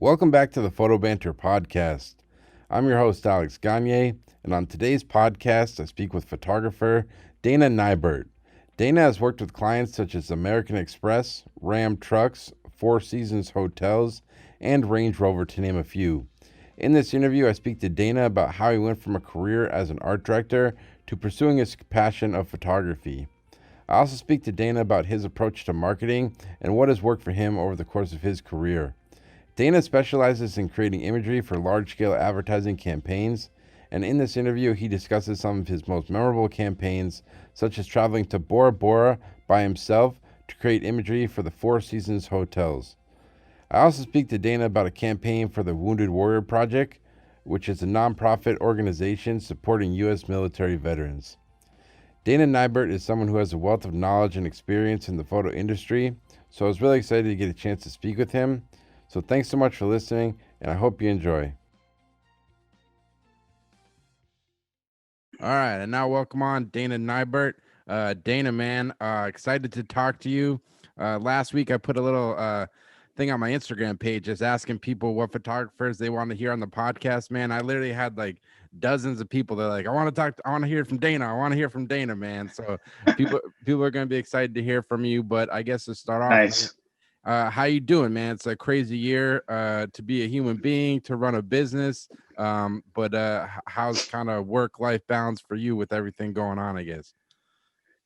Welcome back to the Photo Banter podcast. I'm your host, Alex Gagne, and on today's podcast, I speak with photographer Dana Neibert. Dana has worked with clients such as American Express, Ram Trucks, Four Seasons Hotels, and Range Rover, to name a few. In this interview, I speak to Dana about how he went from a career as an art director to pursuing his passion of photography. I also speak to Dana about his approach to marketing and what has worked for him over the course of his career. Dana specializes in creating imagery for large-scale advertising campaigns, and in this interview, he discusses some of his most memorable campaigns, such as traveling to Bora Bora by himself to create imagery for the Four Seasons hotels. I also speak to Dana about a campaign for the Wounded Warrior Project, which is a nonprofit organization supporting U.S. military veterans. Dana Neibert is someone who has a wealth of knowledge and experience in the photo industry, so I was really excited to get a chance to speak with him. So thanks so much for listening, and I hope you enjoy. All right, and now welcome on Dana Neibert. Dana, man, excited to talk to you. Last week I put a little thing on my Instagram page just asking people what photographers they want to hear on the podcast. Man, I literally had like dozens of people that are like, I want to hear from Dana. I want to hear from Dana, man. So people are going to be excited to hear from you. But I guess to start off, Nice. how you doing, man? It's a crazy year to be a human being, to run a business. But how's kind of work-life balance for you with everything going on, I guess?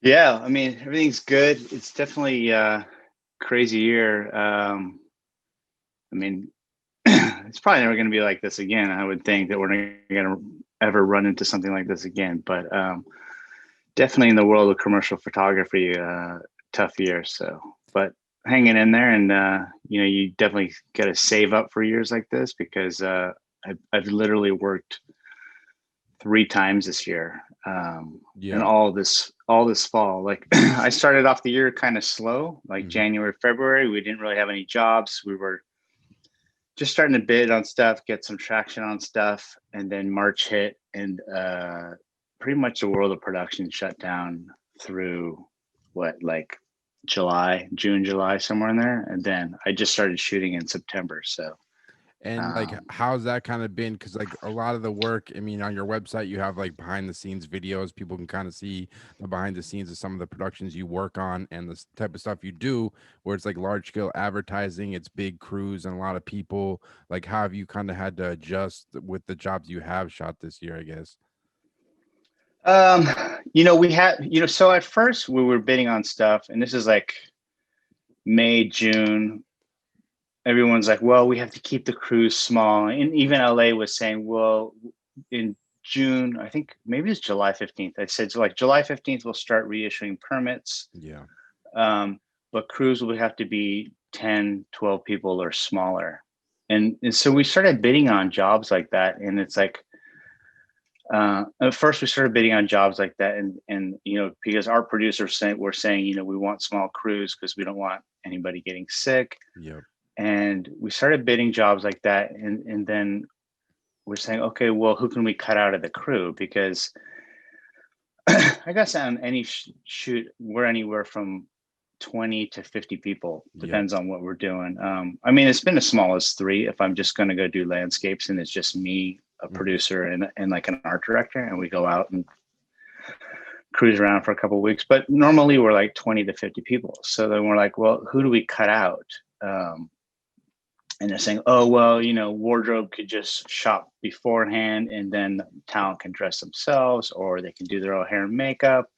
Yeah, I mean, everything's good. It's definitely crazy year. I mean, it's probably never going to be like this again. I would think that we're not going to ever run into something like this again. But definitely in the world of commercial photography, tough year. So, but hanging in there, and you definitely got to save up for years like this because I've literally worked 3 times this year, and Yeah. all this fall. Like I started off the year kind of slow, like January, February. We didn't really have any jobs. We were just starting to bid on stuff, get some traction on stuff, and then March hit, and pretty much the world of production shut down through like June, July, somewhere in there. And then I just started shooting in September. So And like, how's that kind of been? Because like a lot of the work, I mean, on your website, you have like behind the scenes videos. People can kind of see the behind the scenes of some of the productions you work on and the type of stuff you do, where it's like large scale advertising, it's big crews and a lot of people. Like, how have you kind of had to adjust with the jobs you have shot this year, I guess? Um, we had, so at first we were bidding on stuff, and this is like May, June. Everyone's like, well, we have to keep the crews small. And even LA was saying, well, in June, I think maybe it's July 15th. I said, so like July 15th, we'll start reissuing permits. Yeah. But crews will have to be 10, 12 people or smaller. And so we started bidding on jobs like that. And it's like, at first we started bidding on jobs like that, and because our producers were saying we want small crews because we don't want anybody getting sick. Yep. And we started bidding jobs like that, and then we're saying, okay, well, who can we cut out of the crew? Because I guess on any shoot we're anywhere from 20 to 50 people, depends on what we're doing. I mean, it's been as small as 3 if I'm just going to go do landscapes and it's just me, a producer, and like an art director, and we go out and cruise around for a couple of weeks. But normally we're like 20 to 50 people. So then we're like, well, who do we cut out? And they're saying, oh, well, wardrobe could just shop beforehand, and then talent can dress themselves, or they can do their own hair and makeup.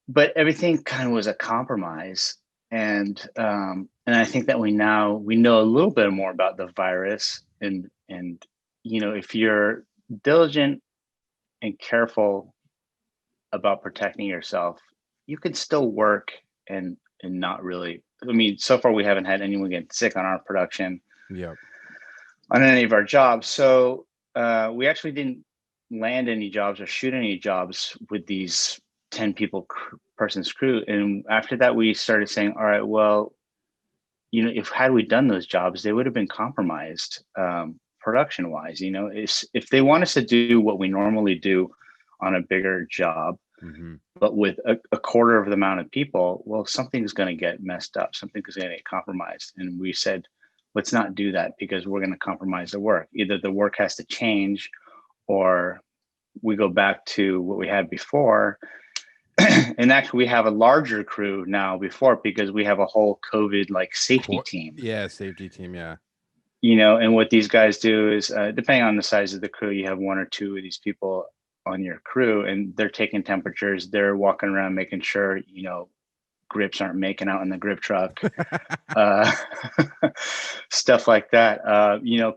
But everything kind of was a compromise. And I think that we know a little bit more about the virus, and if you're diligent and careful about protecting yourself, you can still work and not really. I mean, so far we haven't had anyone get sick on our production. Yep. On any of our jobs. So we actually didn't land any jobs or shoot any jobs with these 10 person's crew. And after that, we started saying, all right, well, if had we done those jobs, they would have been compromised production wise. If they want us to do what we normally do on a bigger job, but with a quarter of the amount of people, well, something's going to get messed up. Something's going to get compromised. And we said, let's not do that because we're going to compromise the work. Either the work has to change or we go back to what we had before. And actually we have a larger crew now before because we have a whole COVID like safety team. Yeah, safety team. Yeah. And what these guys do is depending on the size of the crew, you have one or two of these people on your crew and they're taking temperatures, they're walking around making sure grips aren't making out in the grip truck, uh, stuff like that.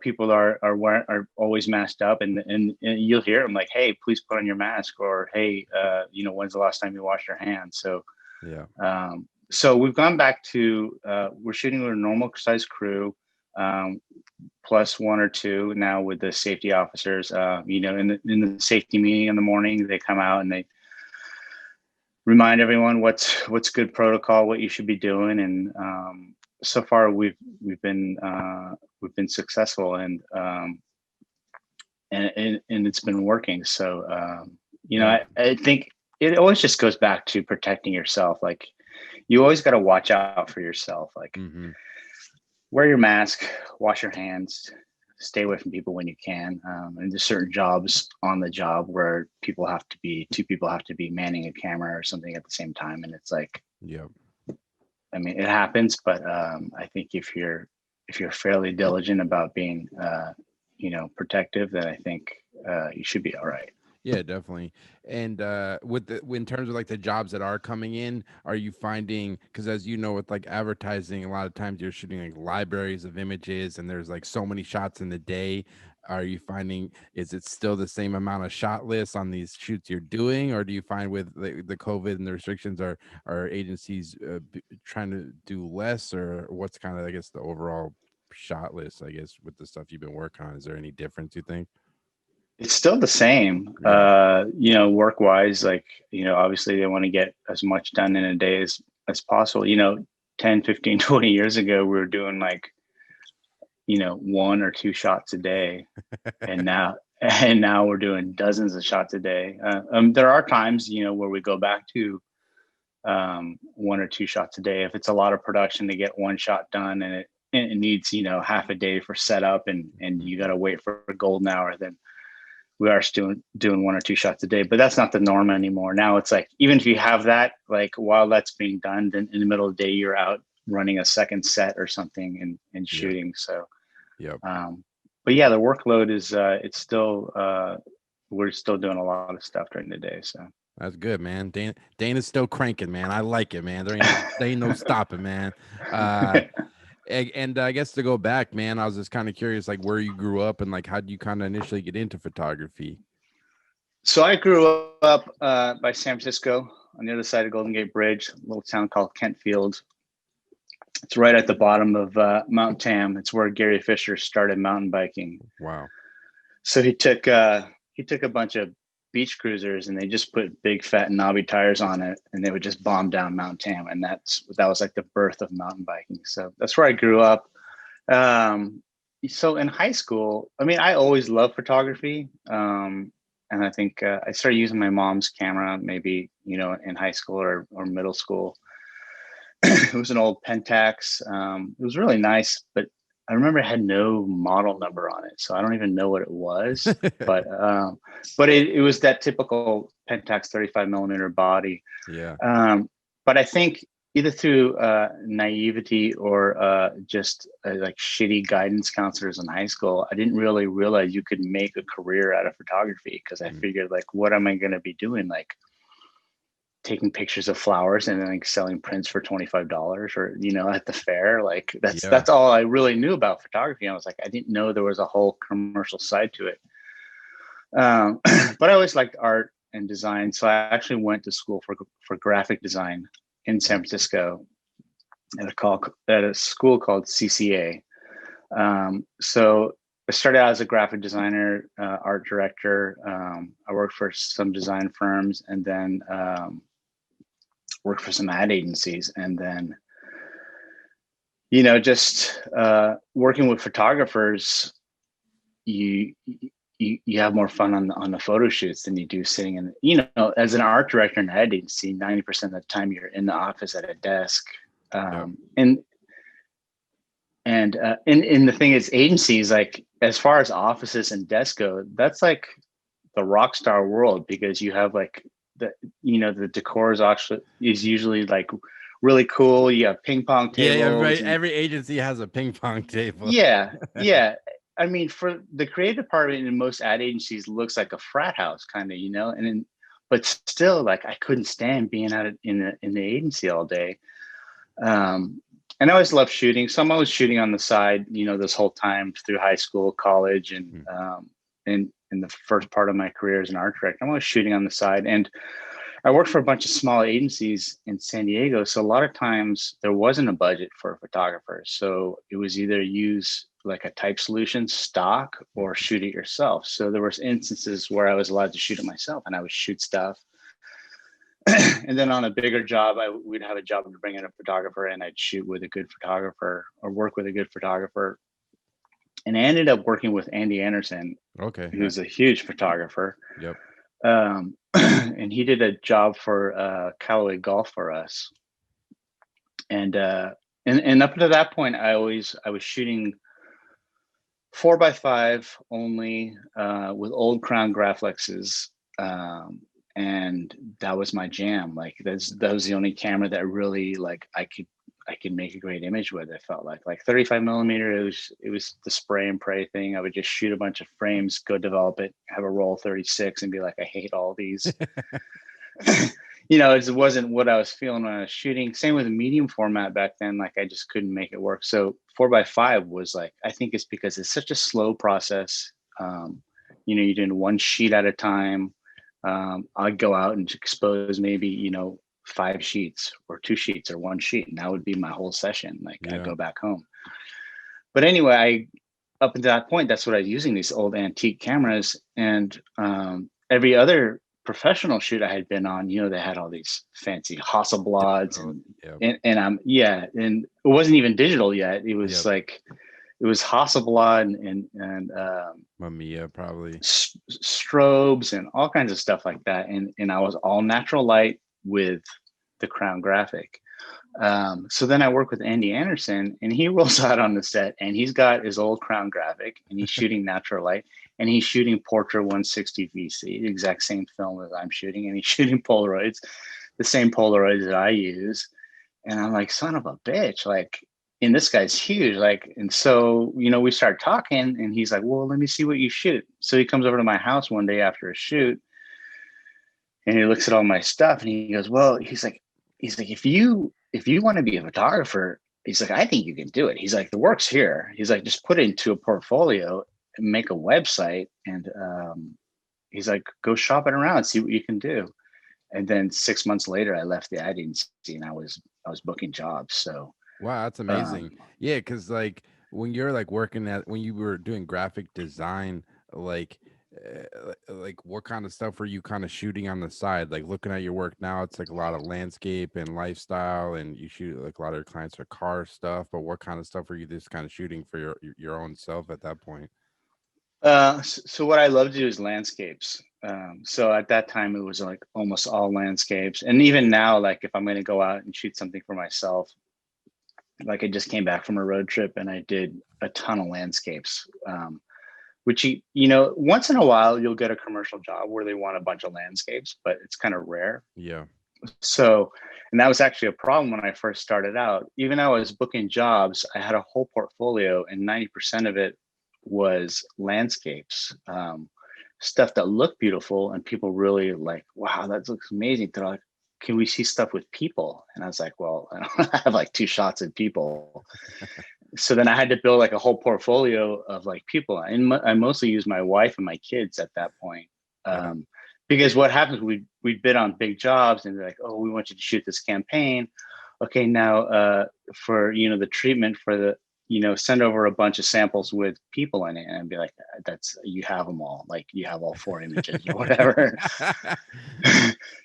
People are always masked up, and you'll hear them like, "Hey, please put on your mask," or "Hey, when's the last time you washed your hands?" So, Yeah. so we've gone back to we're shooting with a normal size crew, plus one or two now with the safety officers. In the safety meeting in the morning, they come out and they remind everyone what's good protocol, what you should be doing, and so far we've been successful, and it's been working. So I think it always just goes back to protecting yourself. Like you always got to watch out for yourself. Like wear your mask, wash your hands, stay away from people when you can. And there's certain jobs on the job where two people have to be manning a camera or something at the same time. And it's like, I mean, it happens, but I think if you're fairly diligent about being, protective, then I think you should be all right. Yeah, definitely. And in terms of like the jobs that are coming in, are you finding, because as you know, with like advertising, a lot of times you're shooting like libraries of images and there's like so many shots in the day. Are you finding, is it still the same amount of shot lists on these shoots you're doing, or do you find with the COVID and the restrictions, are agencies trying to do less, or what's kind of, I guess, the overall shot list, I guess, with the stuff you've been working on? Is there any difference, you think? It's still the same, Yeah. work wise. Like, obviously they want to get as much done in a day as possible. 10, 15, 20 years ago, we were doing like, one or two shots a day. And now we're doing dozens of shots a day. There are times, where we go back to one or two shots a day. If it's a lot of production to get one shot done and it needs, half a day for setup and you got to wait for a golden hour, then we are still doing one or two shots a day, but that's not the norm anymore. Now it's like, even if you have that, like while that's being done, then in the middle of the day, you're out running a second set or something and shooting. So, but yeah, the workload is, it's still, we're still doing a lot of stuff during the day. So that's good, man. Dana's still cranking, man. I like it, man. There ain't no stopping, man. And I guess to go back, man, I was just kind of curious, like where you grew up and like how did you kind of initially get into photography? So I grew up by San Francisco on the other side of Golden Gate Bridge, a little town called Kentfield. It's right at the bottom of Mount Tam. It's where Gary Fisher started mountain biking. Wow. So he took a bunch of beach cruisers and they just put big fat knobby tires on it and they would just bomb down Mount Tam, and that was like the birth of mountain biking. So that's where I grew up. So in high school, I mean, I always loved photography. And I think I started using my mom's camera maybe, in high school or middle school. It was an old Pentax. It was really nice, but I remember it had no model number on it, so I don't even know what it was. But it was that typical Pentax 35 millimeter body. Yeah. But I think either through naivety or just like shitty guidance counselors in high school, I didn't really realize you could make a career out of photography, because I figured, like, what am I going to be doing? Like taking pictures of flowers and then like selling prints for $25 or, at the fair. Like that's all I really knew about photography. I was like, I didn't know there was a whole commercial side to it. But I always liked art and design. So I actually went to school for graphic design in San Francisco at a school called CCA. So I started out as a graphic designer, art director. I worked for some design firms and then worked for some ad agencies. And then, just working with photographers, you have more fun on the photo shoots than you do sitting in, as an art director in an ad agency, 90% of the time you're in the office at a desk. And and the thing is, agencies, like as far as offices and desks go, that's like the rock star world, because you have like the decor is usually like really cool. You have ping pong Yeah, tables and every agency has a ping pong table. yeah, yeah. I mean, for the creative department in most ad agencies looks like a frat house kind of, and then, but still, like I couldn't stand being out in the agency all day. And I always loved shooting, so I'm always shooting on the side, this whole time through high school, college, and in the first part of my career as an art director, I'm always shooting on the side. And I worked for a bunch of small agencies in San Diego, so a lot of times there wasn't a budget for a photographer, so it was either use like a type solution stock or shoot it yourself. So there was instances where I was allowed to shoot it myself, and I would shoot stuff. And then on a bigger job, we'd have a job to bring in a photographer, and I'd shoot with a good photographer or work with a good photographer. And I ended up working with Andy Anderson, Okay. who's a huge photographer. Yep. And he did a job for Callaway Golf for us. And up to that point, I was shooting 4x5 only with old Crown Graflexes. And that was my jam. Like that was the only camera that really like I could make a great image with. It felt like 35 millimeter. It was the spray and pray thing. I would just shoot a bunch of frames, go develop it, have a roll 36, and be like, I hate all these. It wasn't what I was feeling when I was shooting. Same with the medium format back then. Like I just couldn't make it work. So 4x5 was like, I think it's because it's such a slow process. You're doing one sheet at a time. I'd go out and expose maybe, 5 sheets or 2 sheets or 1 sheet. And that would be my whole session. Like Yeah. I'd go back home. But anyway, up until that point, that's what I was using, these old antique cameras. And every other professional shoot I had been on, they had all these fancy Hasselblads and it wasn't even digital yet. It was like, it was Hasselblad and Mamiya probably strobes and all kinds of stuff like that. And I was all natural light with the Crown Graphic. So then I work with Andy Anderson, and he rolls out on the set, and he's got his old Crown Graphic, and he's shooting natural light, and he's shooting Portra 160 VC, the exact same film as I'm shooting, and he's shooting Polaroids, the same Polaroids that I use. And I'm like, son of a bitch, like, and this guy's huge, like, and so we start talking, and he's like, well, let me see what you shoot. So he comes over to my house one day after a shoot, and he looks at all my stuff, and he goes, well, he's like, if you want to be a photographer, he's like, I think you can do it. He's like, the work's here. He's like, just put it into a portfolio and make a website. And he's like, go shop it around, see what you can do. And then 6 months later, I left the ad agency, and I was booking jobs. So wow, that's amazing. Yeah, because like when you're like when you were doing graphic design, like what kind of stuff were you kind of shooting on the side? Like looking at your work now, it's like a lot of landscape and lifestyle, and you shoot like a lot of your clients are car stuff. But what kind of stuff were you just kind of shooting for your own self at that point? So what I love to do is landscapes. So at that time, it was like almost all landscapes. And even now, like if I'm going to go out and shoot something for myself, like I just came back from a road trip and I did a ton of landscapes, which, once in a while, you'll get a commercial job where they want a bunch of landscapes, but it's kind of rare. Yeah. So, and that was actually a problem when I first started out. Even though I was booking jobs, I had a whole portfolio, and 90% of it was landscapes, stuff that looked beautiful, and people really like, wow, that looks amazing. They're like, can we see stuff with people? And I was like, well, I have like 2 shots of people. So then I had to build like a whole portfolio of like people. And I mostly use my wife and my kids at that point. Because what happens, we bid on big jobs, and they're like, oh, we want you to shoot this campaign. Okay, now for the treatment for the send over a bunch of samples with people in it, and I'd be like, that's, you have them all, like you have all 4 images or whatever.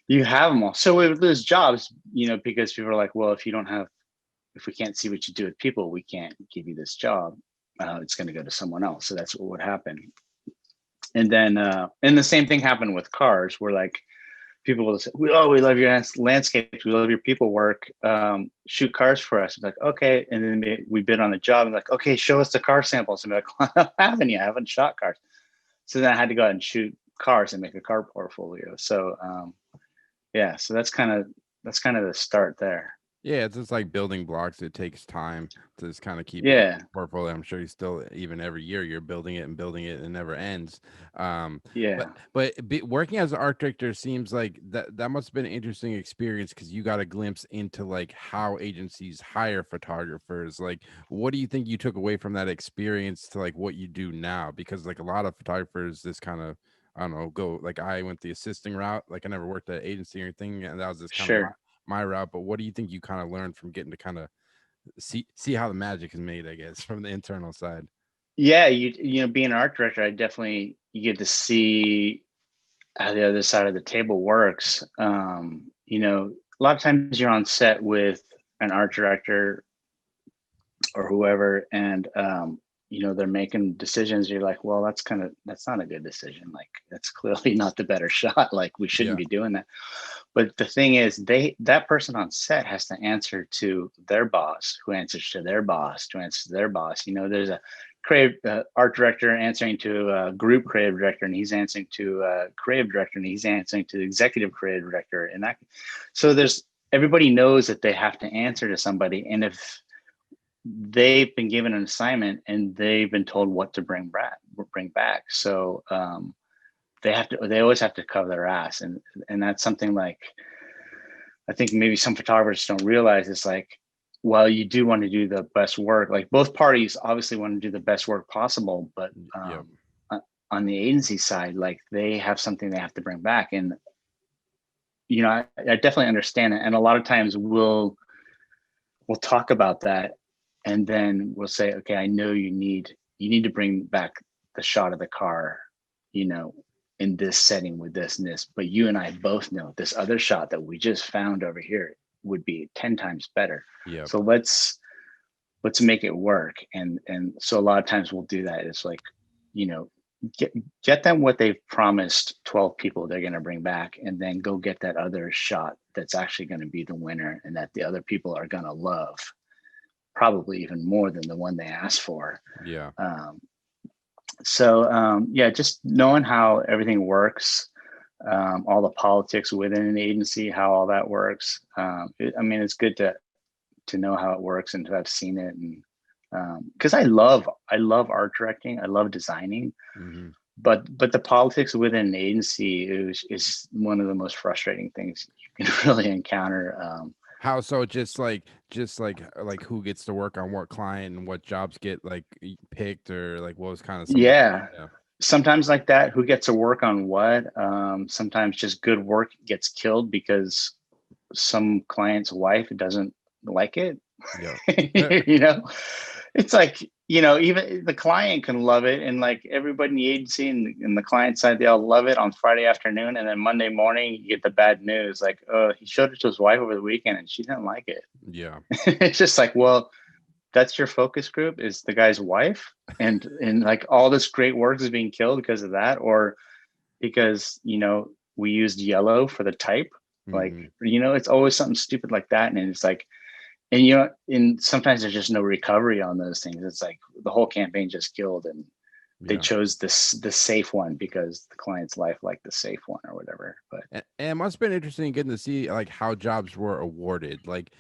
You have them all. So we would lose jobs, because people are like, well, if we can't see what you do with people, we can't give you this job. It's going to go to someone else. So that's what would happen. And then, and the same thing happened with cars, where like people will say, we love your landscapes, we love your people work. Shoot cars for us. I'm like, okay. And then we bid on the job. I'm like, okay, show us the car samples. I'm like, I haven't shot cars. So then I had to go out and shoot cars and make a car portfolio. So yeah, so that's kind of the start there. Yeah, it's just like building blocks. It takes time to just kind of keep it Yeah, portfolio. I'm sure you still, even every year, you're building it and building it, and it never ends. But yeah, working as an art director seems like that must have been an interesting experience because you got a glimpse into like how agencies hire photographers. Like, what do you think you took away from that experience to like what you do now? Because like a lot of photographers, this kind of, I don't know, go like I went the assisting route. Like I never worked at an agency or anything, and that was just kind of sure. my route. But what do you think you kind of learned from getting to kind of see how the magic is made, I guess, from the internal side? Yeah, being an art director, I definitely you get to see how the other side of the table works. A lot of times you're on set with an art director or whoever, and they're making decisions. You're like, well, that's not a good decision. Like that's clearly not the better shot. Like we shouldn't Yeah. be doing that. But the thing is, that person on set has to answer to their boss, who answers to their boss, to answer to their boss. There's a creative art director answering to a group creative director, and he's answering to a creative director, and he's answering to the executive creative director, and that. So there's everybody knows that they have to answer to somebody, and if they've been given an assignment and they've been told what to bring back, so they always have to cover their ass, and that's something like I think maybe some photographers don't realize. It's like, well, you do want to do the best work. Like both parties obviously want to do the best work possible, but Yep. on the agency side, like they have something they have to bring back. And, I definitely understand it. And a lot of times we'll talk about that and then we'll say, okay, I know you need to bring back the shot of the car, you know, in this setting with this and this, but you and I both know this other shot that we just found over here would be 10 times better. Yep. So let's make it work. And so a lot of times we'll do that. It's like, you know, get them what they've promised 12 people they're going to bring back, and then go get that other shot that's actually going to be the winner and that the other people are going to love, probably even more than the one they asked for. Yeah. Yeah, just knowing how everything works, all the politics within an agency, how all that works. It's good to know how it works and to have seen it, and because I love art directing, I love designing, Hmm. but the politics within an agency is one of the most frustrating things you can really encounter. How so? Just like who gets to work on what client and what jobs get like picked, or like what was kind of some of Yeah, the, yeah. sometimes like that. Who gets to work on what? Sometimes just good work gets killed because some client's wife doesn't like it. Yeah. you know, it's like, even the client can love it, and like everybody in the agency and the client side, they all love it on Friday afternoon, and then Monday morning you get the bad news, like, oh, he showed it to his wife over the weekend and she didn't like it. Yeah. It's just like, well, that's your focus group, is the guy's wife, and like all this great work is being killed because of that, or because we used yellow for the type. Like, Hmm. it's always something stupid like that, and it's like, and sometimes there's just no recovery on those things. It's like the whole campaign just killed, and they Yeah. chose the safe one because the client's life liked the safe one or whatever. But And it must have been interesting getting to see like how jobs were awarded, like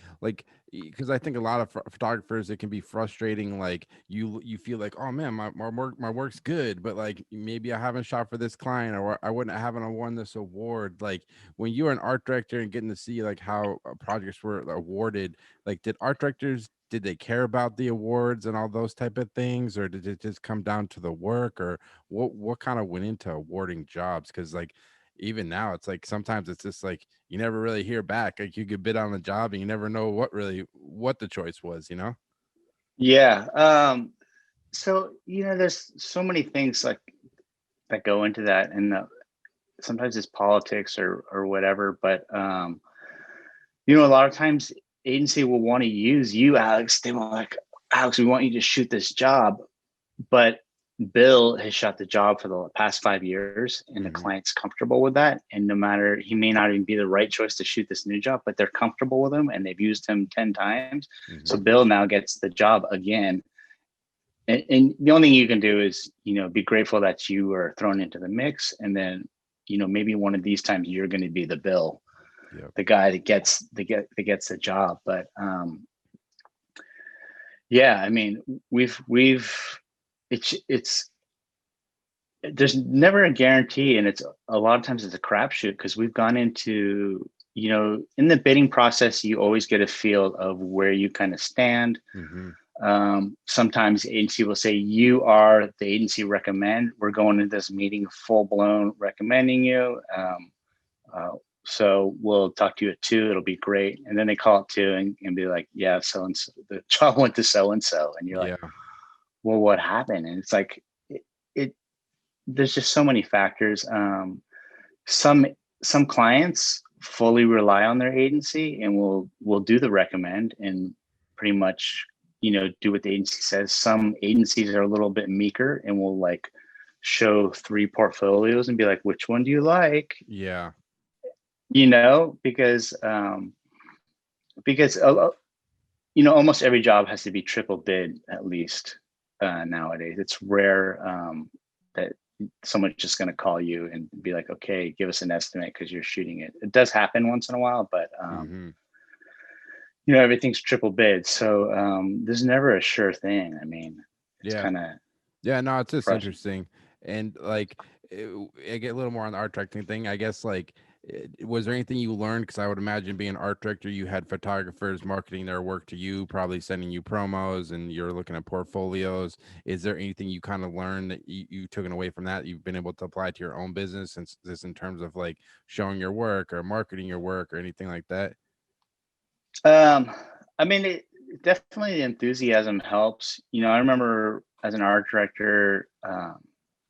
because I think a lot of photographers, it can be frustrating. Like you feel like, oh man, my work's good, but like maybe I haven't shot for this client, or I wouldn't haven't won this award. Like when you're an art director and getting to see like how projects were awarded, like did they care about the awards and all those type of things, or did it just come down to the work, or what kind of went into awarding jobs? Because like even now it's like sometimes it's just like you never really hear back. Like you could bid on the job and you never know what the choice was. yeah, so there's so many things like that go into that, and sometimes it's politics or whatever. But a lot of times agency will want to use you, Alex. They want, like, Alex, we want you to shoot this job, but Bill has shot the job for the past 5 years, and the Mm-hmm. client's comfortable with that. And no matter, he may not even be the right choice to shoot this new job, but they're comfortable with him and they've used him 10 times. So Mm-hmm. Bill now gets the job again. And the only thing you can do is, be grateful that you are thrown into the mix. And then, maybe one of these times you're going to be the Bill, Yep. the guy that gets the job. But yeah, I mean, we've it's there's never a guarantee, and it's a lot of times it's a crapshoot because we've gone into, in the bidding process you always get a feel of where you kind of stand. Mm-hmm. Sometimes the agency will say, you are the agency recommend, we're going into this meeting full blown recommending you, uh, so we'll talk to you at 2, it'll be great. And then they call it 2 and be like, yeah, so and so, the job went to so and so, and you're like, Yeah. well, what happened? And it's like, it there's just so many factors. Some some clients fully rely on their agency and will do the recommend and pretty much, do what the agency says. Some agencies are a little bit meeker and will like show 3 portfolios and be like, which one do you like? Yeah. Because almost every job has to be triple bid at least. Nowadays it's rare that someone's just going to call you and be like, okay, give us an estimate because you're shooting it. It does happen once in a while, but Mm-hmm. everything's triple bid, so there's never a sure thing. I mean, it's Yeah. kind of Yeah, no, it's just frustrating. interesting. And like, I get a little more on the art directing thing. I guess, like, was there anything you learned? Because I would imagine being an art director, you had photographers marketing their work to you, probably sending you promos, and you're looking at portfolios. Is there anything you kind of learned that you took away from that you've been able to apply to your own business, and this in terms of like showing your work or marketing your work or anything like that? um I mean, definitely the enthusiasm helps. I remember as an art director,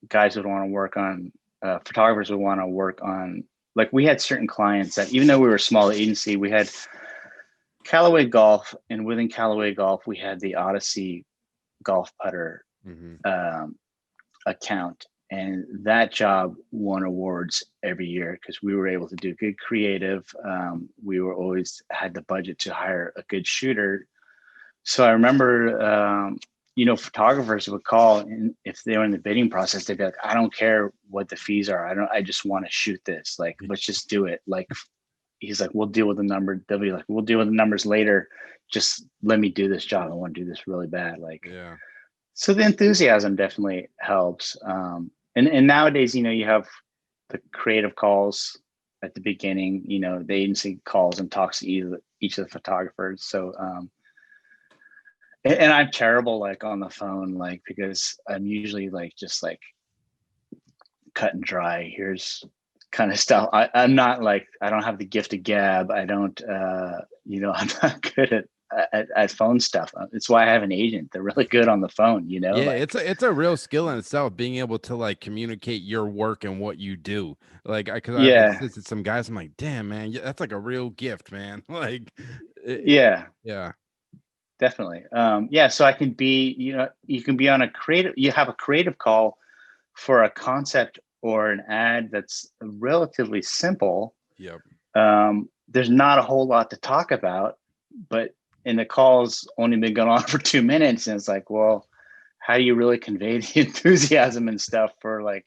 guys would want to work on photographers would want to work on, like, we had certain clients that, even though we were a small agency, we had Callaway Golf, and within Callaway Golf we had the Odyssey golf putter Mm-hmm. um, account, and that job won awards every year because we were able to do good creative. We were always had the budget to hire a good shooter. So I remember, photographers would call, and if they were in the bidding process, they'd be like, I don't care what the fees are. I just want to shoot this. Like, let's just do it. Like, he's like, we'll deal with the number. They'll be like, we'll deal with the numbers later. Just let me do this job. I want to do this really bad. Like, Yeah. so the enthusiasm definitely helps. And nowadays, you have the creative calls at the beginning. The agency calls and talks to each of the photographers. So, and I'm terrible like on the phone, like, because I'm usually like just like cut and dry. Here's kind of stuff. I'm not like, I don't have the gift of gab. I don't, I'm not good at phone stuff. It's why I have an agent. They're really good on the phone, Yeah, like, it's a real skill in itself, being able to like communicate your work and what you do. Like, because I've yeah, assisted some guys, I'm like, damn, man, yeah, that's like a real gift, man. Like, yeah, yeah, definitely. Yeah. So I can be, you can be on you have a creative call for a concept or an ad that's relatively simple. yep, There's not a whole lot to talk about, but and the call's only been going on for 2 minutes, and it's like, well, how do you really convey the enthusiasm and stuff for, like,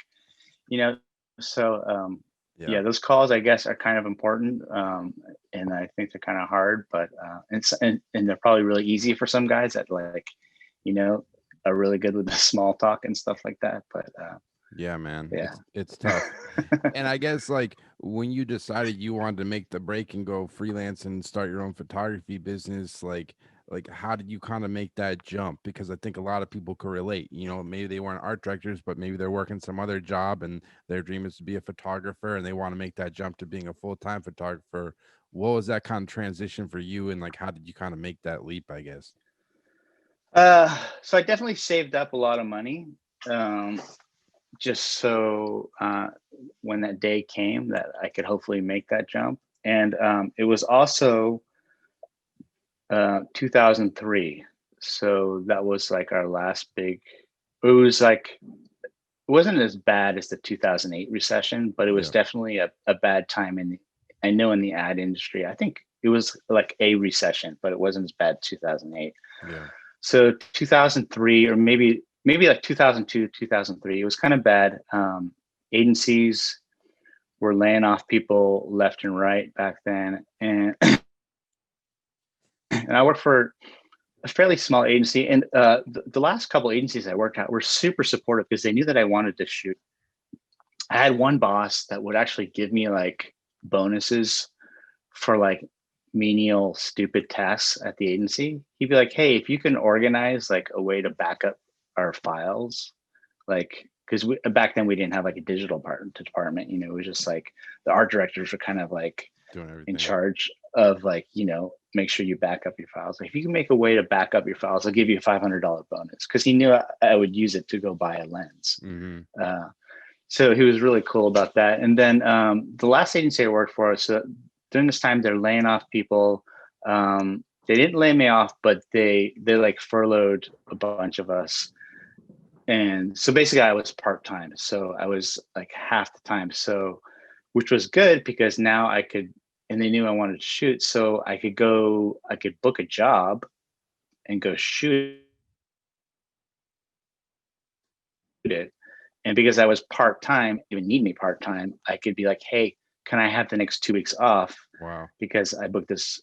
you know? So yeah, yeah, those calls, I guess, are kind of important, and I think they're kind of hard, but and they're probably really easy for some guys that, like, you know are really good with the small talk and stuff like that. But yeah, man, yeah. it's tough. And I guess like when you decided you wanted to make the break and go freelance and start your own photography business, like how did you kind of make that jump? Because I think a lot of people could relate. Maybe they weren't art directors, but maybe they're working some other job and their dream is to be a photographer and they want to make that jump to being a full-time photographer. What was that kind of transition for you, and like how did you kind of make that leap, I guess? So I definitely saved up a lot of money, um, just so when that day came that I could hopefully make that jump. And it was also 2003, so that was like our last big it was like, it wasn't as bad as the 2008 recession, but it was Yeah. definitely a bad time I know in the ad industry. I think it was like a recession, but it wasn't as bad 2008. Yeah. So 2003, or maybe like 2002, 2003, it was kind of bad. Agencies were laying off people left and right back then, and and I worked for a fairly small agency, and the last couple agencies I worked at were super supportive because they knew that I wanted to shoot. I had one boss that would actually give me like bonuses for like menial stupid tasks at the agency. He'd be like, hey, if you can organize like a way to back up our files, like, because back then we didn't have like a digital department, you know, it was just like the art directors were kind of like Doing in everything. charge of like, you know, make sure you back up your files. Like if you can make a way to back up your files, I'll give you a $500 bonus, because he knew I would use it to go buy a lens. Mm-hmm. So he was really cool about that. And then the last agency I worked for, so during this time they're laying off people. They didn't lay me off, but they like furloughed a bunch of us. And so basically I was part-time. So I was like half the time. So, which was good because now I could, and they knew I wanted to shoot. So I could book a job and go shoot it. And because I was part-time, they would need me part-time, I could be like, hey, can I have the next 2 weeks off? Wow. Because I booked this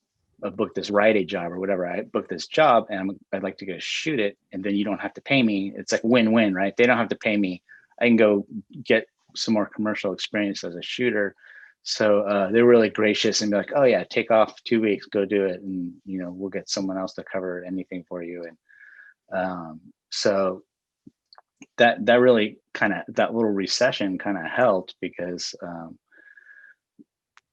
Rite Aid job or whatever. I booked this job and I'd like to go shoot it. And then you don't have to pay me. It's like win-win, right? They don't have to pay me. I can go get some more commercial experience as a shooter. So they're really gracious and be like, oh yeah, take off 2 weeks, go do it. And, you know, we'll get someone else to cover anything for you. And so that really kind of, that little recession kind of helped because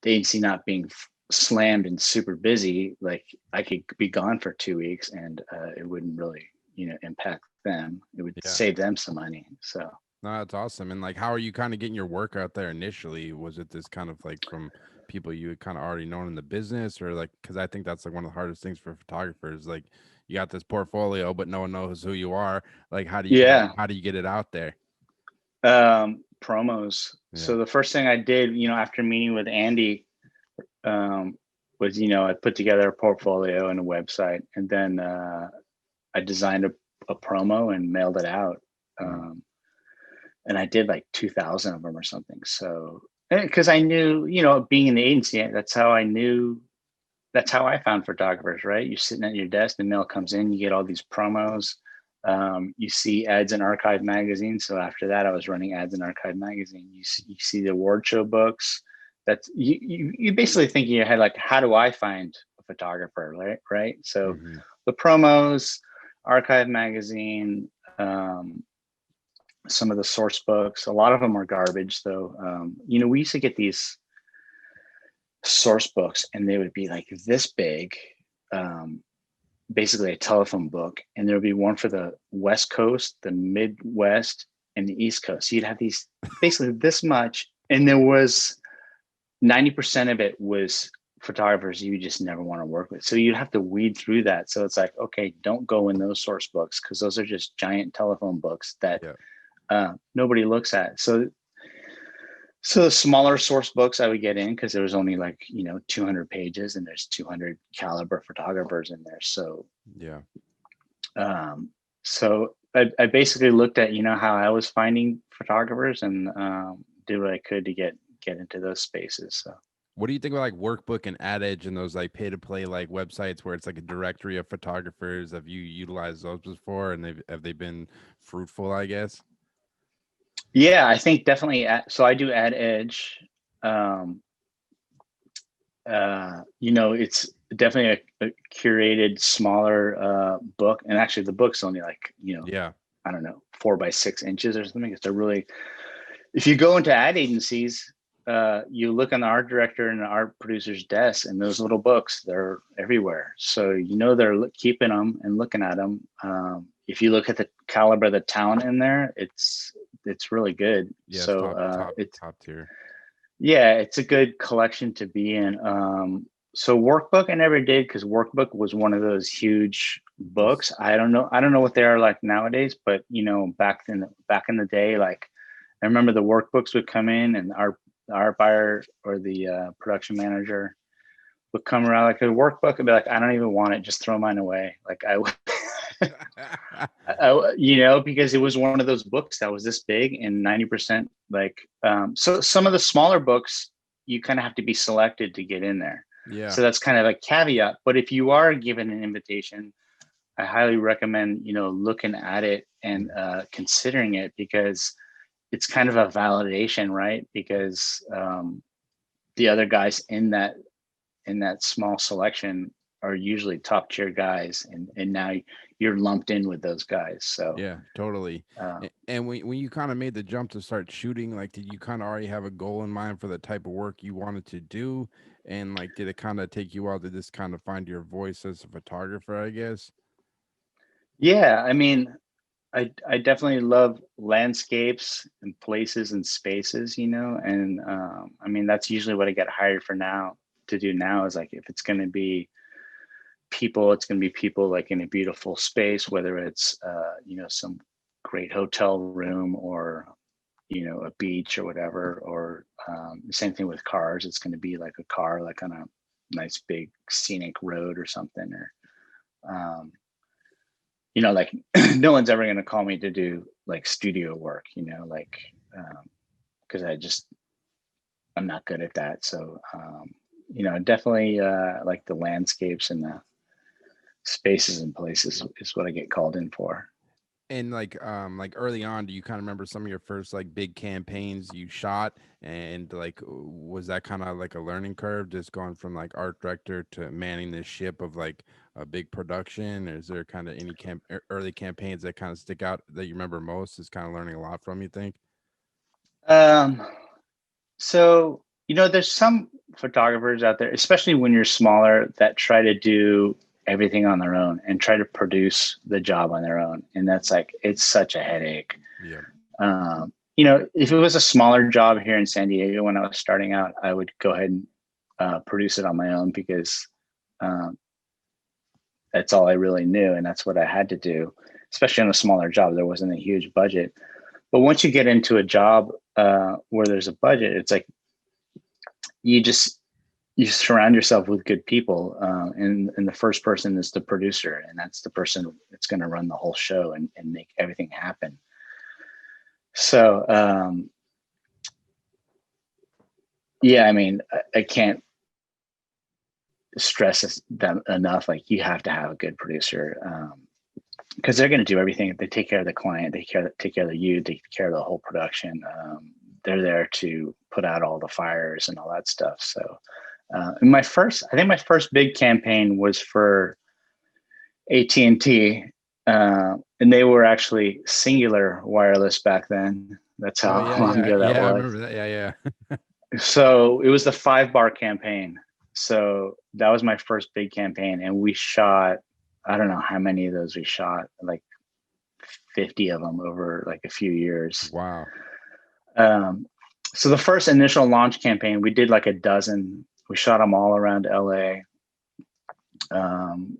the agency not being slammed and super busy, like I could be gone for 2 weeks and it wouldn't really, you know, impact them. It would Yeah. save them some money. So No, that's awesome. And like, how are you kind of getting your work out there initially? Was it this kind of like from people you had kind of already known in the business, or like, because I think that's like one of the hardest things for photographers. Like, you got this portfolio, but no one knows who you are. Like, yeah, how do you get it out there? promos. Yeah. So the first thing I did, you know, after meeting with Andy, um, was, you know, I put together a portfolio and a website, and then I designed a promo and mailed it out. Mm. And I did like 2,000 of them or something. So, because I knew, you know, being in the agency, that's how I found photographers, right? You're sitting at your desk, the mail comes in, you get all these promos. You see ads in Archive magazine. So after that, I was running ads in Archive magazine. You see the award show books. That's you basically think in your head, like, how do I find a photographer, right? Right. So Mm-hmm. the promos, Archive magazine, um, some of the source books. A lot of them are garbage, though. You know, we used to get these source books, and they would be like this big, um, basically a telephone book, and there would be one for the West Coast, the Midwest, and the East Coast. So you'd have these basically this much, and there was 90% of it was photographers you just never want to work with. So you'd have to weed through that. So it's like, okay, don't go in those source books because those are just giant telephone books that Yeah. nobody looks at. So the smaller source books I would get in because there was only like, you know, 200 pages and there's 200 caliber photographers in there. So Yeah. um, I basically looked at, you know, how I was finding photographers and did what I could to get into those spaces. So What do you think about like Workbook and Ad Edge and those like pay to play like websites where it's like a directory of photographers? Have you utilized those before, and have they been fruitful, I guess? yeah, I think definitely. So I do Ad Edge. Um, you know, it's definitely a curated, smaller book, and actually the book's only like, you know, Yeah. I don't know, 4 by 6 inches or something. It's a really, if you go into ad agencies, you look on the art director and the art producer's desk, and those little books, they're everywhere. So you know they're keeping them and looking at them. If you look at the caliber of the talent in there, it's really good. Yeah, it's So top it's top tier. yeah, it's a good collection to be in. So workbook I never did because workbook was one of those huge books. I don't know what they are like nowadays, but back in the day, like I remember the workbooks would come in and our buyer or the production manager would come around like a workbook and be like, I don't even want it, just throw mine away. Like because it was one of those books that was this big and 90% like so some of the smaller books you kind of have to be selected to get in there. Yeah. So that's kind of a caveat. But if you are given an invitation, I highly recommend, looking at it and considering it because it's kind of a validation, right? Because the other guys in that small selection are usually top tier guys, and now you're lumped in with those guys. So Yeah, totally. And when you kind of made the jump to start shooting, like, did you kind of already have a goal in mind for the type of work you wanted to do? And like, did it kind of take you a while to just kind of find your voice as a photographer, I guess? yeah, I mean, I definitely love landscapes and places and spaces, and I mean that's usually what I get hired for now to do now is like if it's going to be people, it's going to be people like in a beautiful space, whether it's some great hotel room or a beach or whatever, or the same thing with cars. It's going to be like a car like on a nice big scenic road or something, or um, like no one's ever going to call me to do like studio work, like because I'm not good at that. So definitely like the landscapes and the spaces and places is what I get called in for. And like early on, do you kind of remember some of your first like big campaigns you shot? And like, was that kind of like a learning curve, just going from like art director to manning this ship of like a big production? Or is there kind of any early campaigns that kind of stick out that you remember most? Is kind of learning a lot from, you think? Um, so there's some photographers out there, especially when you're smaller, that try to do everything on their own and try to produce the job on their own, and that's like it's such a headache. Yeah. If it was a smaller job here in San Diego when I was starting out, I would go ahead and produce it on my own because um, that's all I really knew, and that's what I had to do. Especially on a smaller job, there wasn't a huge budget. But once you get into a job where there's a budget, it's like you just you surround yourself with good people, and the first person is the producer, and that's the person that's going to run the whole show and make everything happen. So yeah, I mean, I can't stress them enough. Like you have to have a good producer because they're going to do everything. They take care of the client, take care of you, they take care of the whole production. They're there to put out all the fires and all that stuff. So I think my first big campaign was for AT&T, and they were actually Singular Wireless back then. That's Oh how yeah, long yeah, ago that yeah. I was. remember that. Yeah, yeah. So it was the 5 bar campaign. So that was my first big campaign, and we shot. I don't know how many of those we shot, like 50 of them over like a few years. Wow. Um, so the first initial launch campaign, we did like a dozen. We shot them all around LA, and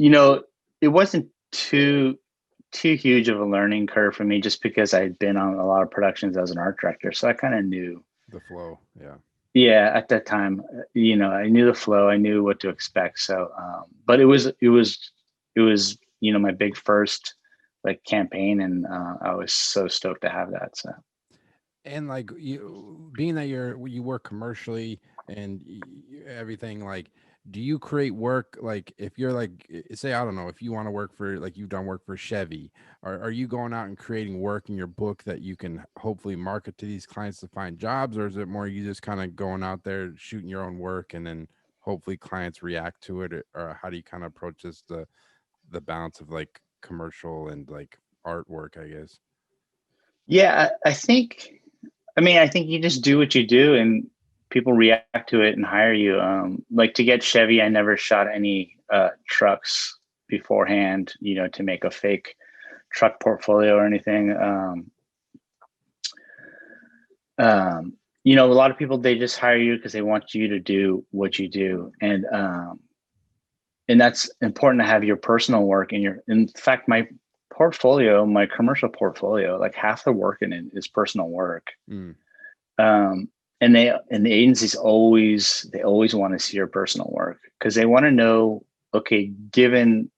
it wasn't too huge of a learning curve for me, just because I had been on a lot of productions as an art director, so I kind of knew. The flow. Yeah. Yeah, at that time, I knew the flow, I knew what to expect. So, but it was my big first like campaign, and I was so stoked to have that. So. And like, you being that you work commercially and everything, like, do you create work, like if you're like, say, I don't know, if you want to work for, like, you've done work for Chevy, are you going out and creating work in your book that you can hopefully market to these clients to find jobs? Or is it more you just kind of going out there shooting your own work and then hopefully clients react to it? Or how do you kind of approach this, the balance of like commercial and like artwork, I guess? Yeah, I think you just do what you do, and people react to it and hire you. Like to get Chevy, I never shot any trucks beforehand, to make a fake truck portfolio or anything. a lot of people, they just hire you because they want you to do what you do. And that's important to have your personal work and in fact, my commercial portfolio, like half the work in it is personal work. Mm. Um, and the agencies always want to see your personal work because they want to know, okay, given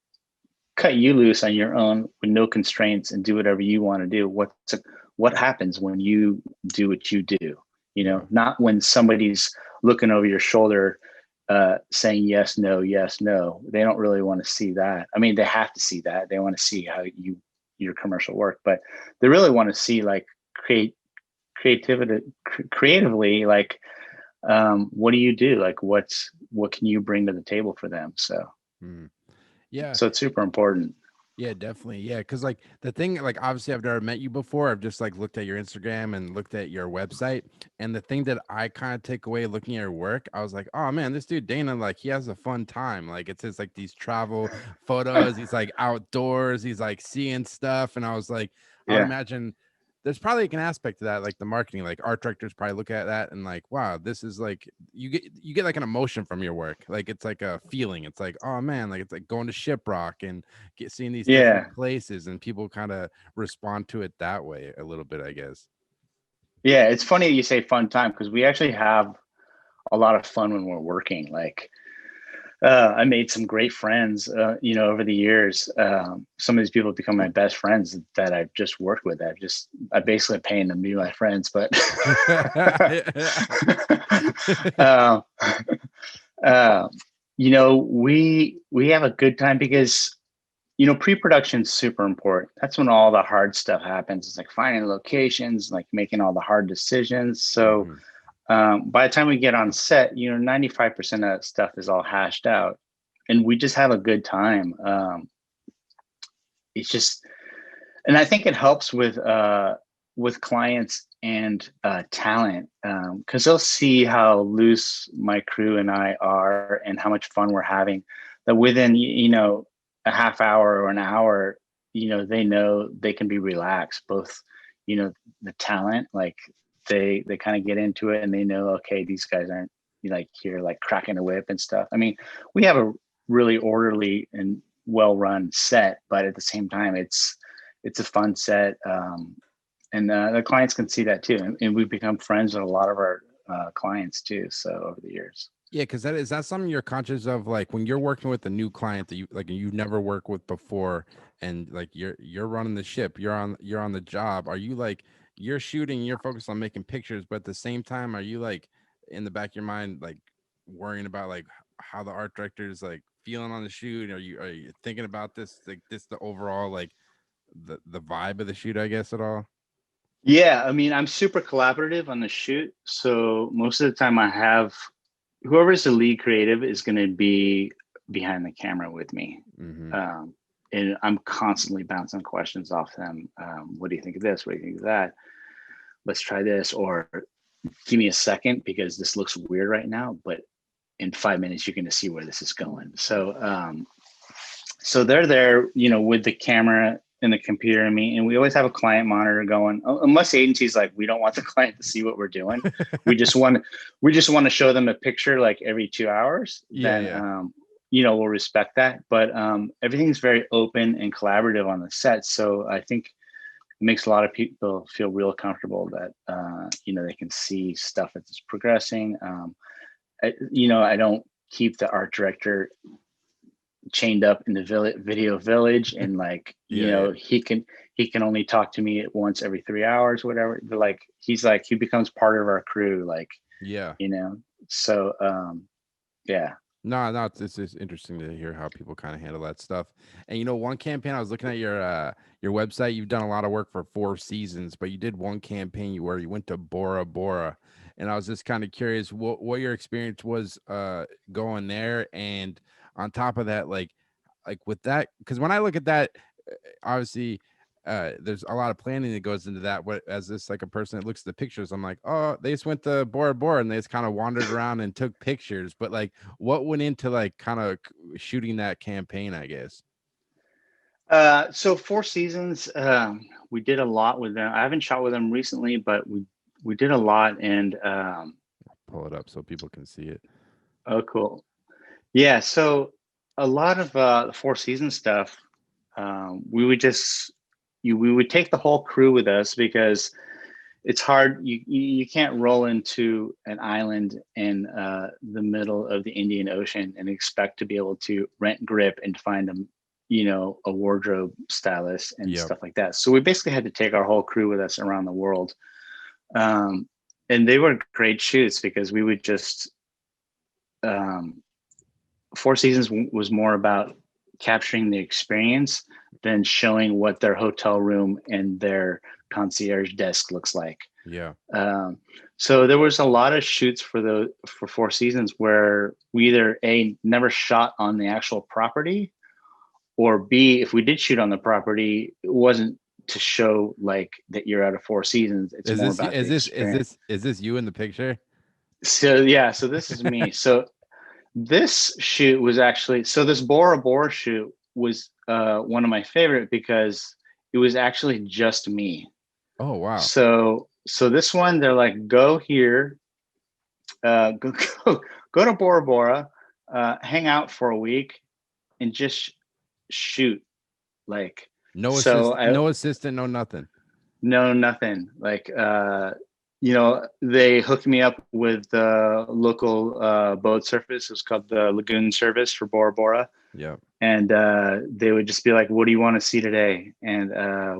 cut you loose on your own with no constraints and do whatever you want to do, what happens when you do what you do, Yeah. not when somebody's looking over your shoulder saying yes, no, yes, no. They don't really want to see that. I mean, they have to see that. They want to see how your commercial work, but they really want to see like creatively, like what do you do? Like what can you bring to the table for them? Mm. Yeah. So it's super important. Yeah, definitely. Yeah, because like the thing, like obviously I've never met you before. I've just like looked at your Instagram and looked at your website. And the thing that I kind of take away looking at your work, I was like, oh man, this dude Dana, like he has a fun time. Like it says like these travel photos, he's like outdoors, he's like seeing stuff. And I was like, I would Yeah. imagine there's probably like an aspect to that, like the marketing, like art directors probably look at that and like, wow, this is like you get like an emotion from your work. Like it's like a feeling. It's like, oh man, like it's like going to Shiprock and seeing these Yeah. different places, and people kind of respond to it that way a little bit, I guess. Yeah. It's funny you say fun time because we actually have a lot of fun when we're working. Like, I made some great friends, over the years. Some of these people have become my best friends that I've just worked with. I basically paying them to be my friends, but uh, uh, we have a good time because pre-production is super important. That's when all the hard stuff happens. It's like finding locations, like making all the hard decisions. So Mhm. by the time we get on set, 95% of that stuff is all hashed out, and we just have a good time. It's just, and I think it helps with clients and talent because they'll see how loose my crew and I are and how much fun we're having. That within a half hour or an hour, they know they can be relaxed. Both, the talent, like they kind of get into it and they know, okay, these guys aren't like here like cracking a whip and stuff. I mean, we have a really orderly and well run set, but at the same time, it's a fun set. And the clients can see that too, and we've become friends with a lot of our clients too. So over the years, Yeah, because that something you're conscious of, like when you're working with a new client that you've never worked with before, and like you're running the ship, you're on the job. Are you like you're shooting, you're focused on making pictures, but at the same time, are you like in the back of your mind like worrying about like how the art director is like feeling on the shoot? Are you thinking about this like this the overall like the vibe of the shoot, I guess, at all? yeah, I mean, I'm super collaborative on the shoot, so most of the time I have whoever's the lead creative is going to be behind the camera with me. Mm-hmm. Um, and I'm constantly bouncing questions off them. What do you think of this? What do you think of that? Let's try this, or give me a second because this looks weird right now, but in 5 minutes you're going to see where this is going. So they're there, with the camera and the computer and me, and we always have a client monitor going. Unless the agency's like, we don't want the client to see what we're doing, we just want to show them a picture like every 2 hours. Yeah, Then yeah. we'll respect that. But everything's very open and collaborative on the set, so I think it makes a lot of people feel real comfortable that they can see stuff that's progressing. I don't keep the art director chained up in the video village and like Yeah, yeah. he can only talk to me once every 3 hours, whatever. But like he becomes part of our crew, like Yeah. you know so yeah. No, no, it's just interesting to hear how people kind of handle that stuff. And one campaign I was looking at your website. You've done a lot of work for Four Seasons, but you did one campaign where you went to Bora Bora, and I was just kind of curious what your experience was going there, and on top of that, like with that, because when I look at that, obviously there's a lot of planning that goes into that. What as this like a person that looks at the pictures, I'm like, oh, they just went to Bora Bora and they just kind of wandered around and took pictures. But like, what went into like kind of shooting that campaign, I guess? So Four Seasons, we did a lot with them. I haven't shot with them recently, but we did a lot, and Pull it up so people can see it. oh, cool. Yeah, so a lot of the Four Seasons stuff, we would just we would take the whole crew with us because it's hard. You can't roll into an island in the middle of the Indian Ocean and expect to be able to rent grip and find a wardrobe stylist and Yep. stuff like that. So we basically had to take our whole crew with us around the world, um, and they were great shoots because we would just um, Four Seasons was more about capturing the experience than showing what their hotel room and their concierge desk looks like. Yeah. Um, so there was a lot of shoots for Four Seasons where we either A, never shot on the actual property, or B, if we did shoot on the property, it wasn't to show like that you're at a Four Seasons. It's Is more this about is the this is experience. this is this you in the picture? So yeah, so this is me. So this shoot was actually, so this Bora Bora shoot was one of my favorite because it was actually just me. Oh wow. So this one, they're like, go here, go, go to Bora Bora, hang out for a week, and just shoot. Like, No so assist, I no assistant, no nothing. no nothing. Like, they hooked me up with the local boat service. It's called the Lagoon Service for Bora Bora, Yep. and they would just be like, "What do you want to see today?" And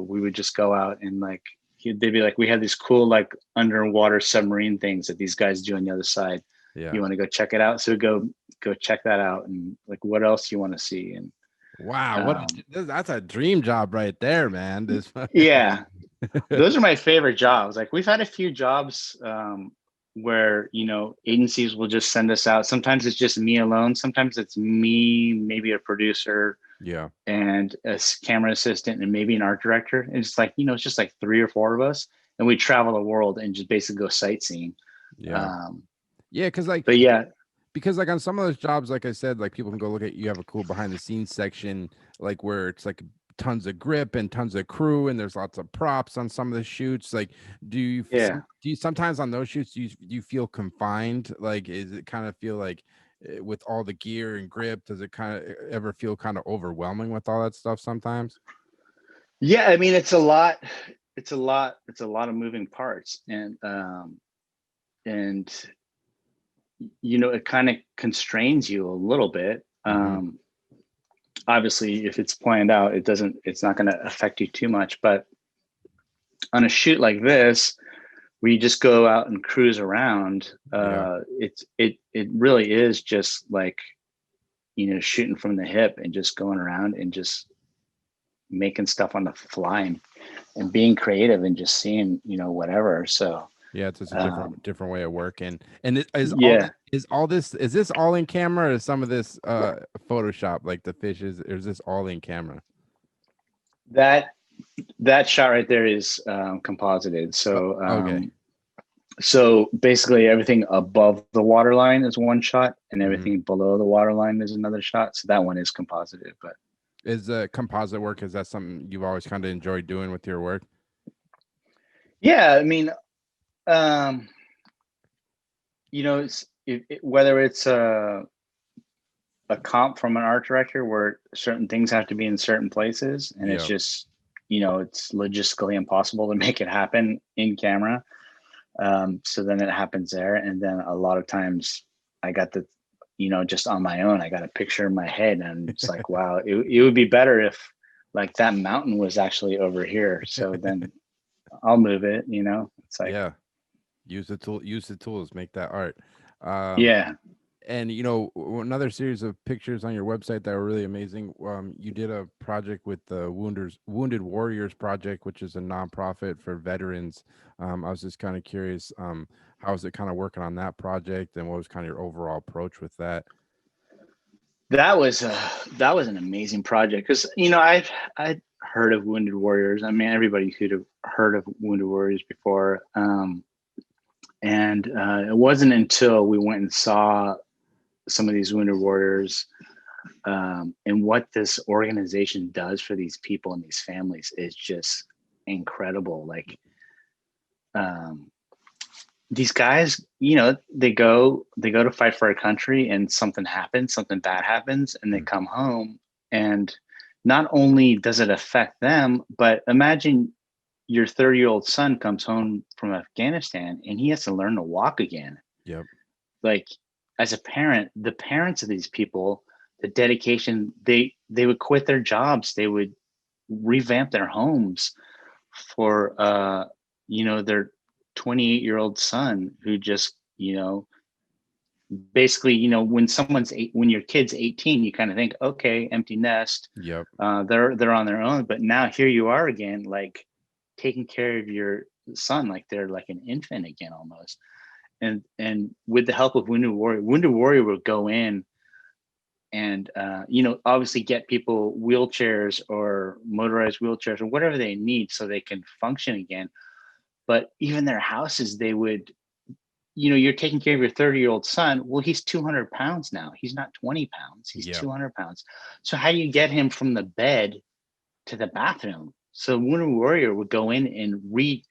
we would just go out and like they'd be like, "We have these cool like underwater submarine things that these guys do on the other side. Yeah. You want to go check it out?" So go check that out, and like, what else do you want to see? And Wow. um, That's a dream job right there, man. This. yeah, those are my favorite jobs. Like we've had a few jobs where agencies will just send us out. Sometimes it's just me alone. Sometimes it's me, maybe a producer, Yeah. and a camera assistant, and maybe an art director. And it's like it's just like three or four of us, and we travel the world and just basically go sightseeing. Yeah. Um, Yeah. but yeah, Because like on some of those jobs, like I said, like people can go look at, you have a cool behind the scenes section, like where it's like tons of grip and tons of crew and there's lots of props on some of the shoots. Like, yeah. do you sometimes on those shoots do you feel confined? Like, is it kind of feel like with all the gear and grip, does it kind of ever feel kind of overwhelming with all that stuff sometimes? Yeah, I mean, it's a lot. It's a lot of moving parts, and it kind of constrains you a little bit. Mm-hmm. Obviously, if it's planned out, it's not going to affect you too much. But on a shoot like this, where you just go out and cruise around, Yeah. it really is just like shooting from the hip and just going around and just making stuff on the fly, and being creative and just seeing whatever. So Yeah, it's just a um, different way of working. And it, is all yeah, this is this all in camera or is some of this Photoshop like the fishes or is this all in camera? that that shot right there is composited. So Okay. basically everything above the waterline is one shot, and Hmm. everything below the waterline is another shot. So that one is composited. But Is composite work, is that something you've always kind of enjoyed doing with your work? yeah, I mean, um, whether it's a comp from an art director where certain things have to be in certain places, and it's Yeah. just it's logistically impossible to make it happen in camera. So then it happens there, and then a lot of times I got the just on my own, I got a picture in my head, and it's like, wow, it would be better if like that mountain was actually over here, so then I'll move it. It's like, Yeah. Use the tools, make that art. Um, yeah. and another series of pictures on your website that were really amazing. You did a project with the Wounded Warriors Project, which is a nonprofit for veterans. I was just kind of curious, how was it kind of working on that project, and what was kind of your overall approach with that? That was an amazing project because I'd heard of Wounded Warriors. I mean, everybody could have heard of Wounded Warriors before, and it wasn't until we went and saw some of these Wounded Warriors, and what this organization does for these people and these families is just incredible. Like, um, these guys, they go to fight for a country, and something happens, something bad happens, and they Mm. come home, and not only does it affect them, but imagine your 30-year-old son comes home from Afghanistan and he has to learn to walk again. Yep. Like, as a parent, the parents of these people, the dedication, they would quit their jobs, they would revamp their homes for their 28-year-old son who just, basically, when your kid's 18, you kind of think, okay, empty nest, Yep. they're on their own. But now here you are again, like taking care of your son like they're like an infant again almost. And with the help of Wounded Warrior will go in and obviously get people wheelchairs or motorized wheelchairs or whatever they need so they can function again. But even their houses, they would, you're taking care of your 30-year-old son. Well, he's 200 pounds now. He's not 20 pounds. He's Yep. 200 pounds. So how do you get him from the bed to the bathroom? So Wounded Warrior would go in and redo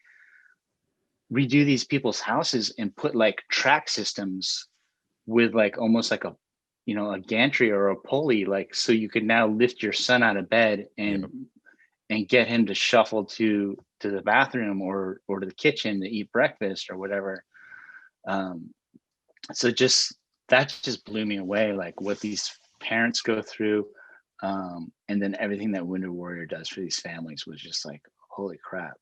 these people's houses and put like track systems with like almost like a gantry or a pulley, like so you could now lift your son out of bed Yep. and get him to shuffle to the bathroom or to the kitchen to eat breakfast or whatever. um so just that just blew me away, like what these parents go through. And then everything that Wounded Warrior does for these families was just like, holy crap.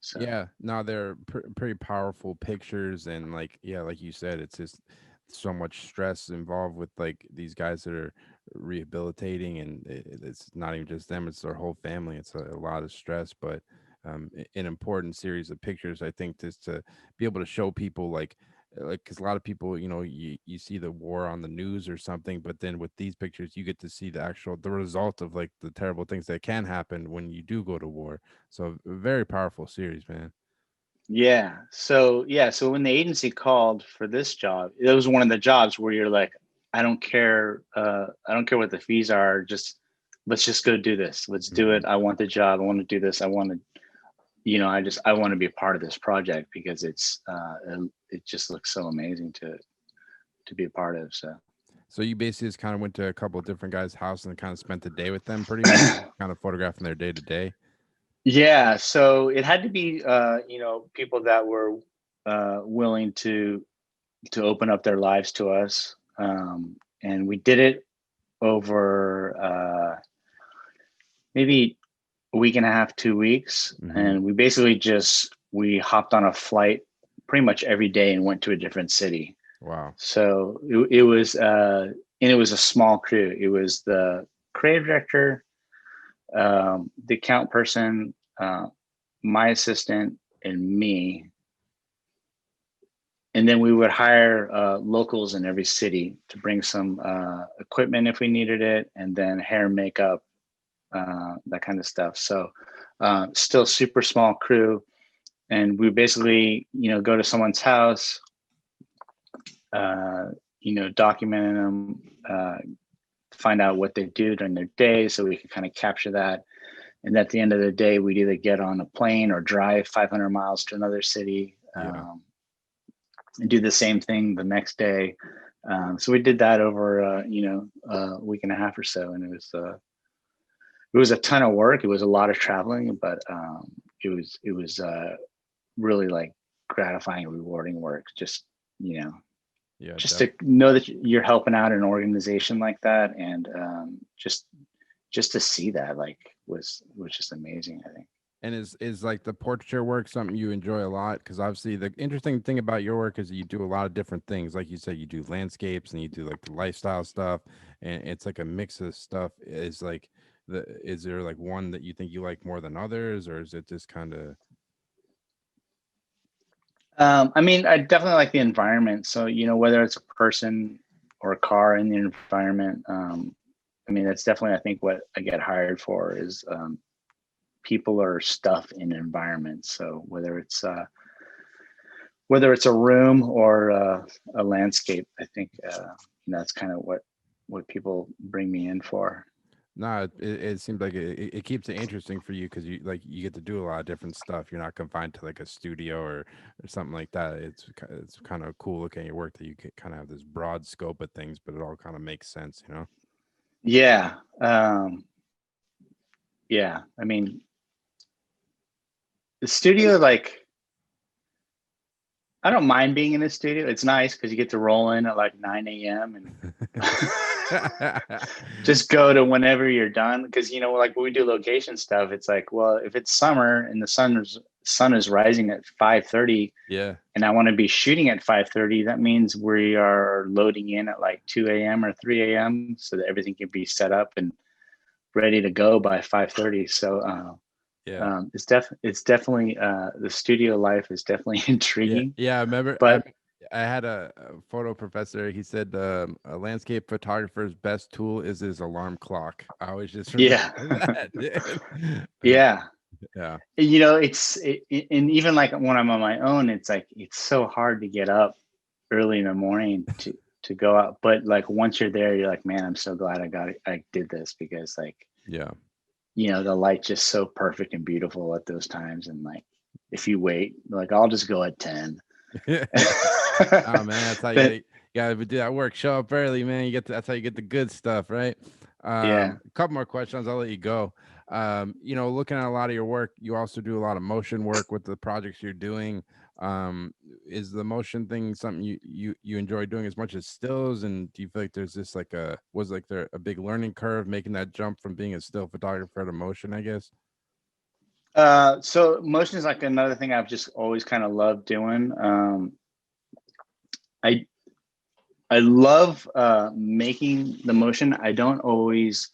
So Yeah, no, they're pretty powerful pictures, and like, yeah, like you said, it's just so much stress involved with like these guys that are rehabilitating, and it's not even just them; it's their whole family. It's a lot of stress, but an important series of pictures, I think, just to be able to show people like because a lot of people, you see the war on the news or something, but then with these pictures, you get to see the result of like the terrible things that can happen when you do go to war. So a very powerful series, man. so when the agency called for this job, it was one of the jobs where you're like, I don't care what the fees are, just let's just go do this, let's do Hmm. it. I want the job, I want to do this, I want to, I want to be a part of this project because it just looks so amazing to be a part of. So So you basically just kind of went to a couple of different guys' house and kind of spent the day with them, pretty much, kind of photographing their day to day. yeah, so it had to be people that were willing to open up their lives to us. And we did it over maybe a week and a half, 2 weeks. Hmm. And we basically we hopped on a flight pretty much every day and went to a different city. Wow. So it was, and it was a small crew. It was the creative director, the account person, my assistant, and me. And then we would hire locals in every city to bring some equipment if we needed it, and then hair, makeup, that kind of stuff. So still super small crew, and we basically go to someone's house, uh, documenting them, find out what they do during their day, so we can kind of capture that. And at the end of the day, we'd either get on a plane or drive 500 miles to another city. Yeah. And do the same thing the next day. So we did that over a week and a half or so, and it was a ton of work. It was a lot of traveling, but it was really like gratifying, rewarding work. Just you know, Yeah. just to know that you're helping out an organization like that, and just to see that like was just amazing, I think. And is like the portraiture work something you enjoy a lot? Because obviously the interesting thing about your work is you do a lot of different things. Like you said, you do landscapes and you do like the lifestyle stuff, and it's like a mix of stuff. Is there like one that you think you like more than others, or is it just kind of? I mean, I definitely like the environment. So, whether it's a person or a car in the environment, I mean, that's definitely, I think, what I get hired for is people or stuff in environments. So whether it's a room or a landscape, I think that's kind of what people bring me in for. No, it seems like it keeps it interesting for you because you get to do a lot of different stuff. You're not confined to like a studio or something like that. It's kind of cool looking at your work that you kind of have this broad scope of things, but it all kind of makes sense, you know? Yeah. Yeah. I mean, the studio, like, I don't mind being in the studio. It's nice because you get to roll in at like 9 a.m. and just go to whenever you're done. Because like when we do location stuff, it's like, well, if it's summer and the sun is rising at 5:30, Yeah. and I want to be shooting at 5:30, that means we are loading in at like 2 a.m. or 3 a.m. so that everything can be set up and ready to go by 5:30. So Yeah. it's definitely the studio life is definitely Yeah. intriguing. Yeah. I remember But I had a photo professor. He said a landscape photographer's best tool is his alarm clock. I always just remember yeah, that, dude. yeah, Yeah. and even like when I'm on my own, it's like it's so hard to get up early in the morning to go out. But like once you're there, you're like, man, I'm so glad I did this because like Yeah. the light's just so perfect and beautiful at those times. And like if you wait, like I'll just go at 10. Oh man, that's how But you gotta do that work. Show up early, man. That's how you get the good stuff, right? yeah. A couple more questions. I'll let you go. Looking at a lot of your work, you also do a lot of motion work with the projects you're doing. Is the motion thing something you enjoy doing as much as stills? And do you feel like there's this like there a big learning curve making that jump from being a still photographer to motion, I guess? So motion is like another thing I've just always kind of loved doing. I I love making the motion. I don't always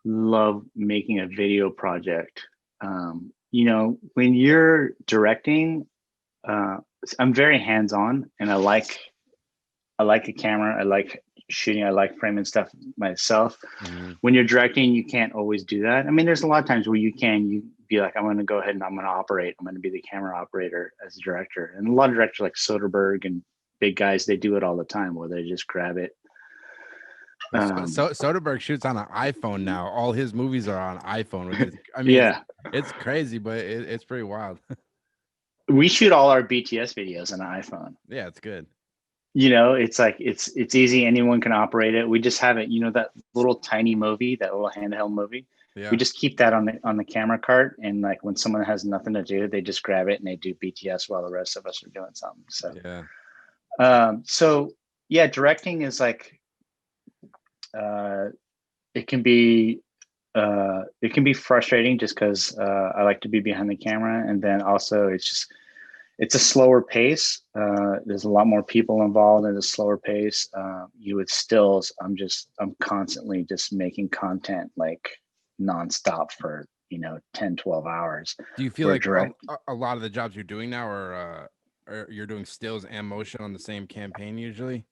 love making a video project. When you're directing, uh, I'm very hands-on, and I like a camera. I like shooting. I like framing stuff myself. Mm-hmm. When you're directing, you can't always do that. I mean, there's a lot of times where you be like, I'm going to go ahead and I'm going to operate. I'm going to be the camera operator as a director. And a lot of directors like Soderbergh and big guys, they do it all the time where they just grab it. Soderbergh shoots on an iPhone now. All his movies are on iPhone. I mean, Yeah, it's crazy, but it's pretty wild. we shoot all our BTS videos on an iPhone. Yeah, it's good. It's like it's easy. Anyone can operate it. We just have it. That little tiny movie, that little handheld movie. We Yeah. just keep that on the camera cart, and like when someone has nothing to do, they just grab it and they do BTS while the rest of us are doing something. So, Yeah. so yeah, directing is like it can be frustrating just because I like to be behind the camera, and then also it's a slower pace. There's a lot more people involved in a slower pace. You with stills, I'm constantly just making content like nonstop for 10, 12 hours. Do you feel We're like direct. a lot of the jobs you're doing now are you're doing stills and motion on the same campaign usually?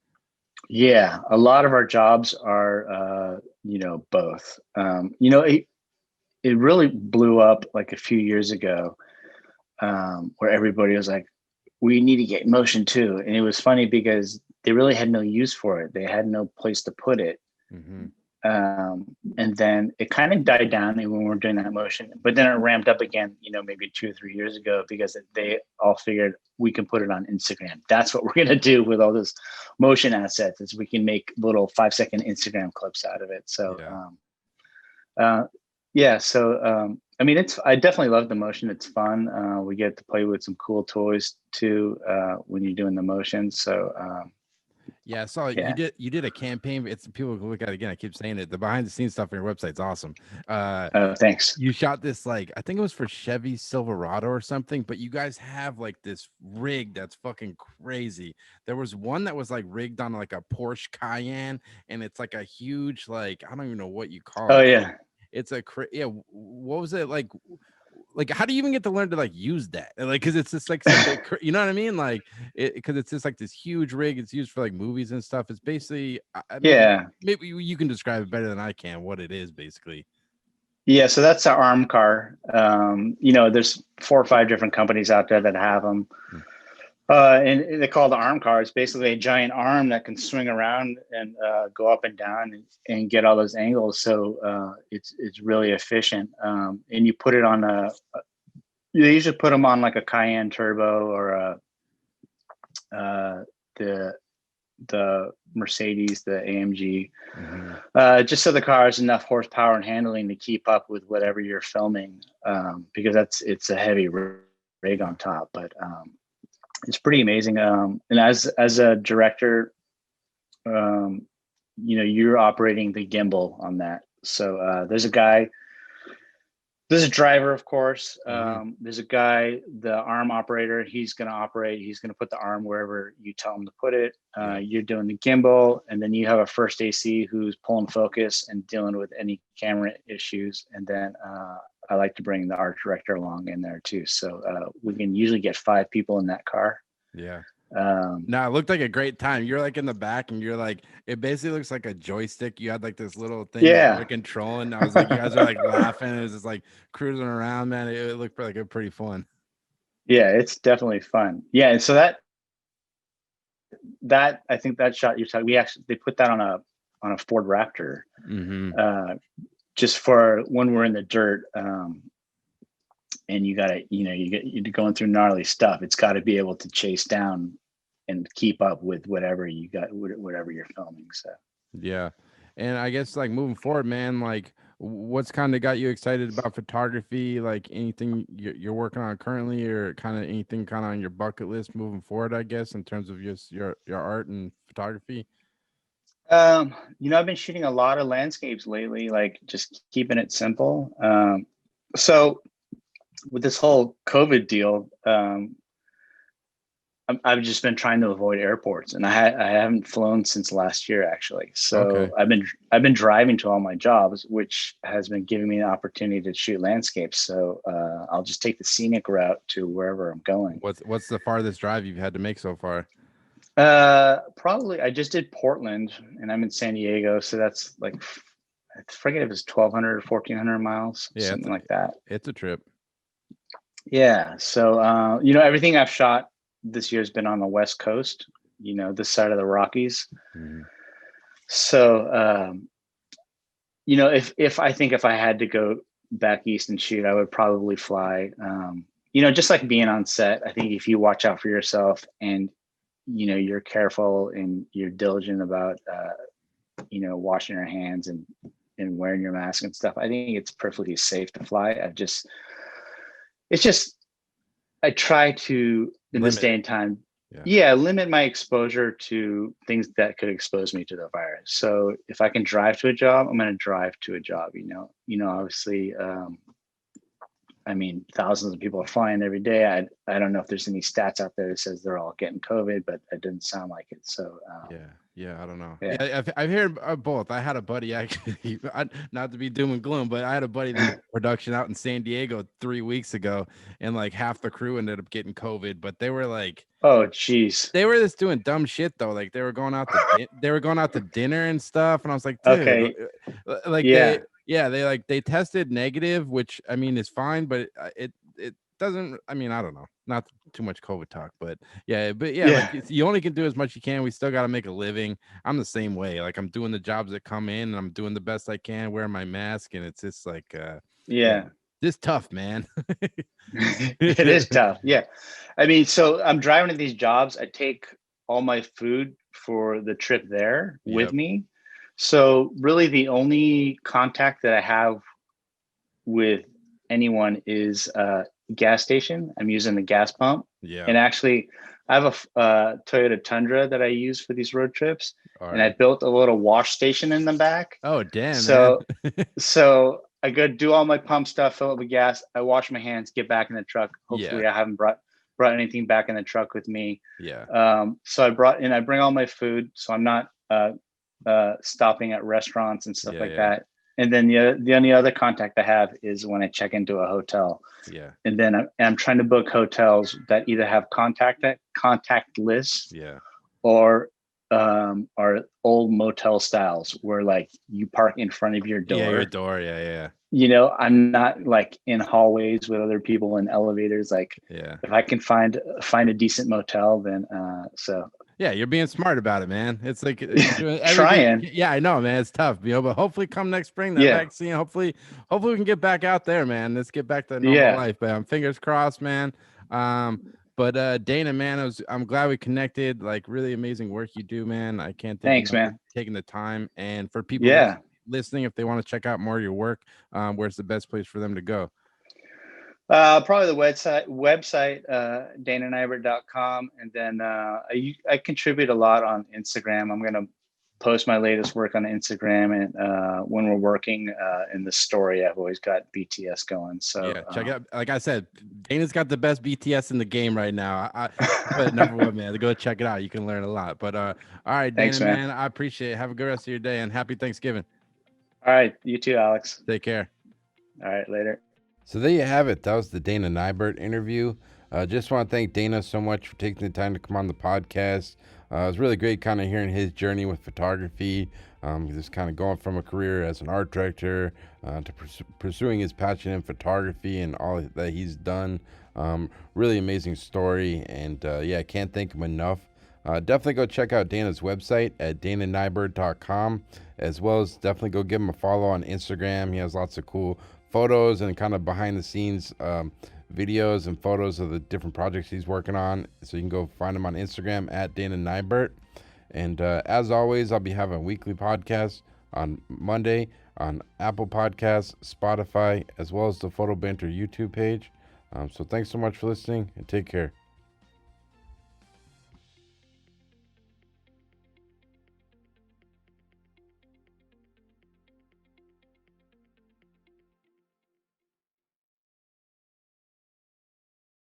Yeah, a lot of our jobs are both. It really blew up like a few years ago, where everybody was like, we need to get motion too. And it was funny because they really had no use for it. They had no place to put it. Mm-hmm. And then it kind of died down when we were doing that motion, but then it ramped up again, maybe 2 or 3 years ago, because they all figured we can put it on Instagram. That's what we're going to do with all this motion assets, is we can make little 5-second Instagram clips out of it. So, yeah. So, I mean, I definitely love the motion. It's fun. We get to play with some cool toys too, when you're doing the motion. So, yeah, I saw yeah. you did a campaign. It's people can look at it again. I keep saying it. The behind the scenes stuff on your website's awesome. Thanks. You shot this like I think it was for Chevy Silverado or something, but you guys have like this rig that's fucking crazy. There was one that was like rigged on like a Porsche Cayenne, and it's like a huge like I don't even know what you call Oh it. yeah. It's what was it like? Like how do you even get to learn to like use that, like because it's just like you know what I mean, like because it's just like this huge rig. It's used for like movies and stuff. It's basically Yeah. maybe you can describe it better than I can what it is basically. Yeah, so that's our arm car. There's 4 or 5 different companies out there that have them. And they call the arm car. It's basically a giant arm that can swing around and go up and down and get all those angles. So it's really efficient. And you put it on you usually put them on like a Cayenne turbo or the Mercedes, the AMG, just so the car has enough horsepower and handling to keep up with whatever you're filming, because it's a heavy rig on top. But it's pretty amazing. And as a director, you're operating the gimbal on that. So there's a driver, of course. There's a guy, the arm operator. He's going to operate. He's going to put the arm wherever you tell him to put it. You're doing the gimbal, and then you have a first AC who's pulling focus and dealing with any camera issues. And then I like to bring the art director along in there too. So we can usually get 5 people in that car. Yeah. No, it looked like a great time. You're like in the back and you're like, it basically looks like a joystick. You had like this little thing that you were controlling. I was like, you guys are like laughing. It was just like cruising around, man. It looked like a pretty fun. Yeah, it's definitely fun. Yeah. And so that I think that shot you're talking, they put that on a Ford Raptor, just for when we're in the dirt. And you're going through gnarly stuff. It's got to be able to chase down and keep up with whatever you're filming. So yeah. And I guess like moving forward, man, like what's kind of got you excited about photography? Like anything you're working on currently, or kind of anything kind of on your bucket list moving forward, I guess, in terms of just your art and photography? I've been shooting a lot of landscapes lately, like just keeping it simple. So with this whole COVID deal, I've just been trying to avoid airports, and I haven't flown since last year, actually. So I've been driving to all my jobs, which has been giving me an opportunity to shoot landscapes. So I'll just take the scenic route to wherever I'm going. What's the farthest drive you've had to make so far? Probably I just did Portland, and I'm in San Diego, so that's like, I forget if it's 1,200 or 1,400 miles, something like that. It's a trip. Yeah. So everything I've shot this year has been on the West Coast, this side of the Rockies. So if I had to go back east and shoot, I would probably fly. Just like being on set, I think if you watch out for yourself and you're careful and you're diligent about washing your hands and wearing your mask and stuff, I think it's perfectly safe to fly. I try to, in this day and time, limit my exposure to things that could expose me to the virus. So if I can drive to a job, I'm going to drive to a job. Obviously, thousands of people are flying every day. I don't know if there's any stats out there that says they're all getting COVID, but it didn't sound like it. So I don't know. I've heard both. I had a buddy, actually, not to be doom and gloom, but I had a buddy that did production out in San Diego 3 weeks ago, and like half the crew ended up getting COVID. But they were like, oh geez, they were just doing dumb shit though. Like they were going out to dinner and stuff, and I was like, dude, they tested negative, which I mean is fine, but it doesn't. I mean, I don't know. Not too much COVID talk, but like you only can do as much you can. We still got to make a living. I'm the same way. Like I'm doing the jobs that come in, and I'm doing the best I can, wearing my mask, and it's just like this tough, man. It is tough. Yeah. So I'm driving to these jobs. I take all my food for the trip there with me. So really the only contact that I have with anyone is gas station. I'm using the gas pump. And actually I have a Toyota Tundra that I use for these road trips. And I built a little wash station in the back. Oh, damn. So, so I go do all my pump stuff, fill up with gas. I wash my hands, get back in the truck. Hopefully I haven't brought anything back in the truck with me. So I bring all my food. So I'm not stopping at restaurants and stuff like that. And then the only other contact I have is when I check into a hotel. And then I'm trying to book hotels that either have contact lists or are old motel styles where like you park in front of your door. Your door. I'm not like in hallways with other people in elevators. Like Yeah. if I can find a decent motel, then so Yeah, you're being smart about it, man. It's like you're doing everything. trying. Yeah, I know, man. It's tough, but hopefully come next spring, that Yeah. vaccine, hopefully we can get back out there, man. Let's get back to normal Yeah. life. But fingers crossed, man. But Dana, man, I'm glad we connected. Like really amazing work you do, man. I can't thank you Thanks, enough for man. taking the time. And for people Yeah. listening, if they want to check out more of your work, where's the best place for them to go? Probably the website, dananeibert.com. And then I contribute a lot on Instagram. I'm going to post my latest work on Instagram. And when we're working in the story, I've always got BTS going. So yeah, check it out. Like I said, Dana's got the best BTS in the game right now. I put number one, man. Go check it out. You can learn a lot. But all right, Dana, thanks, man. I appreciate it. Have a good rest of your day and happy Thanksgiving. All right. You too, Alex. Take care. All right. Later. So there you have it. That was the Dana Neibert interview. Just want to thank Dana so much for taking the time to come on the podcast. It was really great kind of hearing his journey with photography. Just kind of going from a career as an art director to pursuing his passion in photography and all that he's done. Really amazing story. And yeah, I can't thank him enough. Definitely go check out Dana's website at dananeibert.com, as well as definitely go give him a follow on Instagram. He has lots of cool photos and kind of behind the scenes videos and photos of the different projects he's working on. So you can go find him on Instagram at Dana Neibert. And as always, I'll be having a weekly podcast on Monday on Apple Podcasts, Spotify, as well as the Photo Banter YouTube page. So thanks so much for listening and take care.